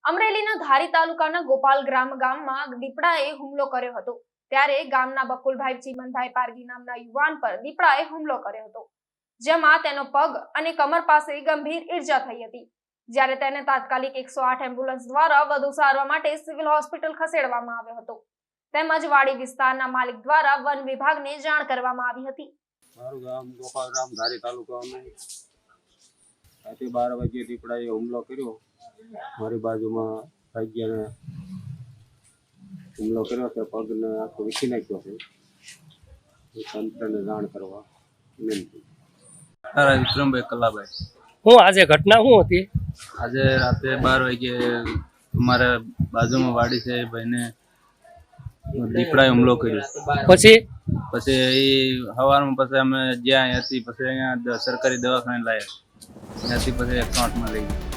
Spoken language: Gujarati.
અમરેલીના ધારી તાલુકાના ગોપાલગ્રામ ગામમાં દીપડાએ હુમલો કર્યો હતો। ત્યારે ગામના બકુલભાઈ ચીમનભાઈ પારગી નામના યુવાન પર દીપડાએ હુમલો કર્યો હતો, જેમાં તેનો પગ અને કમર પાસે ગંભીર ઈજા થઈ હતી। જ્યારે તેને તાત્કાલિક 108 એમ્બ્યુલન્સ દ્વારા વધુ સારવાર માટે સિવિલ હોસ્પિટલ ખસેડવામાં આવ્યો હતો, તેમજ વાડી વિસ્તારના માલિક દ્વારા વન વિભાગને જાણ કરવામાં આવી હતી। મારું ગામ ગોપાલગ્રામ ધારી તાલુકામાં રાતે 12 વાગ્યે દીપડાએ હુમલો કર્યો। મારી બાજુમાં ભાગ્યને હુમલો કર્યો છે, પગને આખો વીખી નાખ્યો છે। તંત્રને જાણ કરવા વિનંતી। તારા વિક્રમભાઈ કલાભાઈ। હું આજે ઘટના શું હતી? આજે રાતે 12 વાગ્યે અમારા બાજુમાં વાડી છે, ભાઈને દીપડાએ હુમલો કર્યો। પછી એ સવારમાં પછી અમે જ્યાં હતી પછી અહીંયા સરકારી દવાખાને લાવ્યા, ત્યાંથી પછી 108 માં લઈ ગયા।